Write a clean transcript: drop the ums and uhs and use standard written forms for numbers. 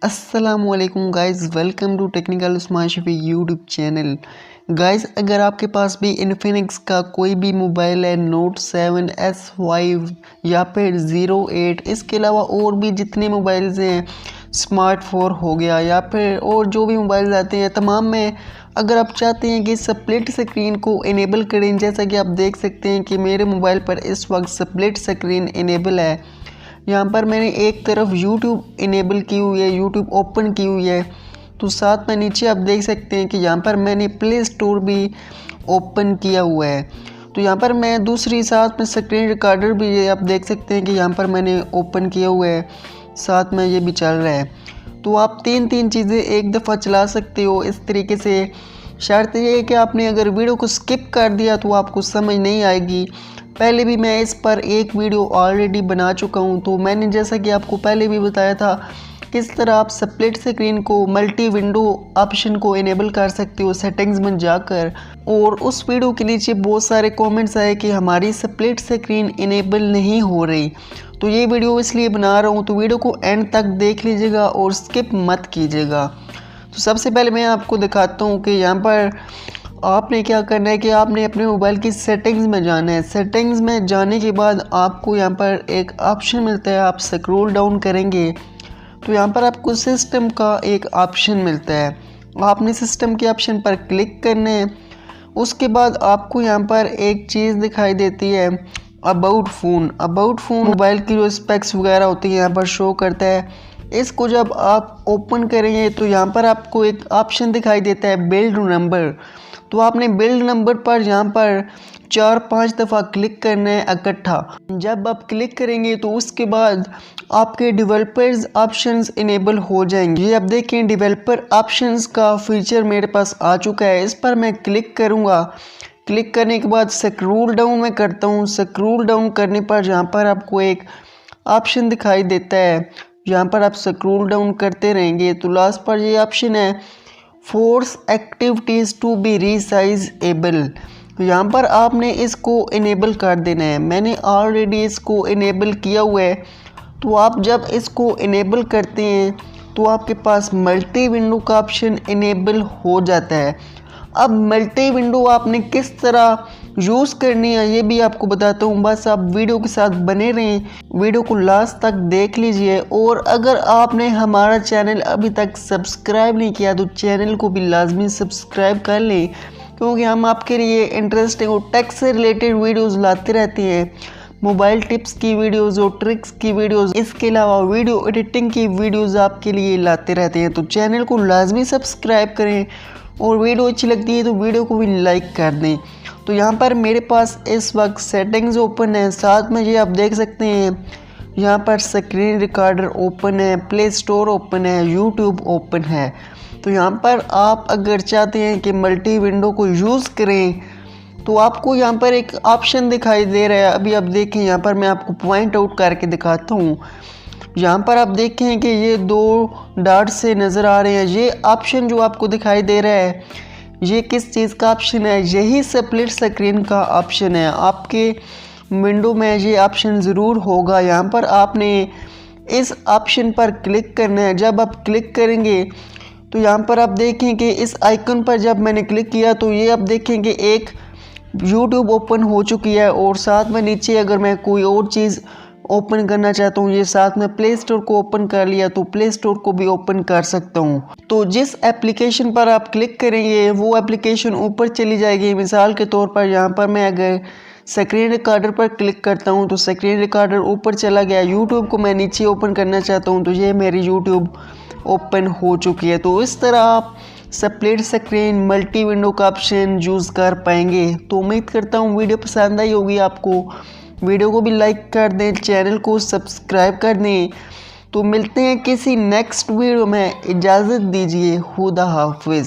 अस्सलामुअलैकुम guys, welcome to technical Usman Shafiq YouTube channel. Guys, अगर आपके पास भी इन्फिनिक्स का कोई भी मोबाइल है, नोट 7 S5 या फिर 08, इसके अलावा और भी जितने मोबाइल्स हैं, स्मार्टफोन हो गया या फिर और जो भी मोबाइल्स आते हैं तमाम में, अगर आप चाहते हैं कि स्प्लिट स्क्रीन को इनेबल करें, जैसा कि आप देख सकते हैं कि मेरे मोबाइल पर इस वक्त स्प्लिट स्क्रीन इनेबल है। यहाँ पर मैंने एक तरफ YouTube इनेबल की हुई है, YouTube ओपन की हुई है, तो साथ में नीचे आप देख सकते हैं कि यहाँ पर मैंने प्ले स्टोर भी ओपन किया हुआ है। तो यहाँ पर मैं दूसरी साथ में स्क्रीन रिकॉर्डर भी आप देख सकते हैं कि यहाँ पर मैंने ओपन किया हुआ है, साथ में ये भी चल रहा है। तो आप तीन चीज़ें एक दफ़ा चला सकते हो इस तरीके से। शर्त ये है कि आपने अगर वीडियो को स्किप कर दिया तो आपको समझ नहीं आएगी। पहले भी मैं इस पर एक वीडियो ऑलरेडी बना चुका हूं, तो मैंने जैसा कि आपको पहले भी बताया था किस तरह आप स्प्लिट स्क्रीन को मल्टी विंडो ऑप्शन को इनेबल कर सकते हो सेटिंग्स में जाकर। और उस वीडियो के नीचे बहुत सारे कमेंट्स आए कि हमारी स्प्लिट स्क्रीन इनेबल नहीं हो रही, तो ये वीडियो इसलिए बना रहा हूँ, तो वीडियो को एंड तक देख लीजिएगा और स्किप मत कीजिएगा। तो सबसे पहले मैं आपको दिखाता हूँ कि यहाँ पर आपने क्या करना है कि आपने अपने मोबाइल की सेटिंग्स में जाना है। सेटिंग्स में जाने के बाद आपको यहाँ पर एक ऑप्शन मिलता है, आप स्क्रॉल डाउन करेंगे तो यहाँ पर आपको सिस्टम का एक ऑप्शन मिलता है। आपने सिस्टम के ऑप्शन पर क्लिक करना है। उसके बाद आपको यहाँ पर एक चीज़ दिखाई देती है, about phone. About phone mobile की जो स्पेक्स वगैरह होती है यहाँ पर शो करता है। इसको जब आप ओपन करेंगे तो यहाँ पर आपको एक ऑप्शन दिखाई देता है बिल्ड नंबर। तो आपने बिल्ड नंबर पर यहाँ पर 4-5 दफ़ा क्लिक करना है इकट्ठा। जब आप क्लिक करेंगे तो उसके बाद आपके डेवलपर्स ऑप्शंस इनेबल हो जाएंगे। ये आप देखें डेवलपर ऑप्शंस का फीचर मेरे पास आ चुका है। इस पर मैं क्लिक करूँगा। क्लिक करने के बाद स्क्रॉल डाउन मैं करता हूँ। स्क्रॉल डाउन करने पर यहाँ पर आपको एक ऑप्शन दिखाई देता है। यहाँ पर आप स्क्रॉल डाउन करते रहेंगे तो लास्ट पर ये ऑप्शन है फोर्स एक्टिविटीज़ टू बी रीसाइजेबल। तो यहाँ पर आपने इसको इनेबल कर देना है। मैंने ऑलरेडी इसको इनेबल किया हुआ है। तो आप जब इसको इनेबल करते हैं तो आपके पास मल्टी विंडो का ऑप्शन इनेबल हो जाता है। अब मल्टी विंडो आपने किस तरह यूज़ करनी है ये भी आपको बताता हूँ, बस आप वीडियो के साथ बने रहें, वीडियो को लास्ट तक देख लीजिए। और अगर आपने हमारा चैनल अभी तक सब्सक्राइब नहीं किया तो चैनल को भी लाजमी सब्सक्राइब कर लें, क्योंकि हम आपके लिए इंटरेस्टिंग और टेक से रिलेटेड वीडियोस लाते रहते हैं। मोबाइल टिप्स की वीडियोस और ट्रिक्स की वीडियोस, इसके अलावा वीडियो एडिटिंग की वीडियोस आपके लिए लाते रहते हैं। तो चैनल को लाजमी सब्सक्राइब करें और वीडियो अच्छी लगती है तो वीडियो को भी लाइक कर दें। तो यहाँ पर मेरे पास इस वक्त सेटिंग्स ओपन है, साथ में ये आप देख सकते हैं यहाँ पर स्क्रीन रिकॉर्डर ओपन है, प्ले स्टोर ओपन है, यूट्यूब ओपन है। तो यहाँ पर आप अगर चाहते हैं कि मल्टी विंडो को यूज़ करें तो आपको यहाँ पर एक ऑप्शन दिखाई दे रहा है। अभी आप देखें, यहाँ पर मैं आपको पॉइंट आउट करके दिखाता हूँ। यहाँ पर आप देखें कि ये 2 डॉट से नज़र आ रहे हैं। ये ऑप्शन जो आपको दिखाई दे रहा है ये किस चीज़ का ऑप्शन है? यही स्प्लिट स्क्रीन का ऑप्शन है। आपके विंडो में ये ऑप्शन ज़रूर होगा। यहाँ पर आपने इस ऑप्शन पर क्लिक करना है। जब आप क्लिक करेंगे तो यहाँ पर आप देखें कि इस आइकन पर जब मैंने क्लिक किया तो ये आप देखें कि एक YouTube ओपन हो चुकी है। और साथ में नीचे अगर मैं कोई और चीज़ ओपन करना चाहता हूँ, ये साथ में प्ले स्टोर को ओपन कर लिया तो प्ले स्टोर को भी ओपन कर सकता हूँ। तो जिस एप्लीकेशन पर आप क्लिक करेंगे वो एप्लीकेशन ऊपर चली जाएगी। मिसाल के तौर पर यहाँ पर मैं अगर स्क्रीन रिकॉर्डर पर क्लिक करता हूँ तो स्क्रीन रिकॉर्डर ऊपर चला गया। यूट्यूब को मैं नीचे ओपन करना चाहता हूँ तो ये मेरी यूट्यूब ओपन हो चुकी है। तो इस तरह आप स्प्लिट स्क्रीन मल्टी विंडो का ऑप्शन यूज़ कर पाएंगे। तो उम्मीद करता हूँ वीडियो पसंद आई होगी आपको। वीडियो को भी लाइक कर दें, चैनल को सब्सक्राइब कर दें। तो मिलते हैं किसी नेक्स्ट वीडियो में। इजाज़त दीजिए, खुदा हाफिज़।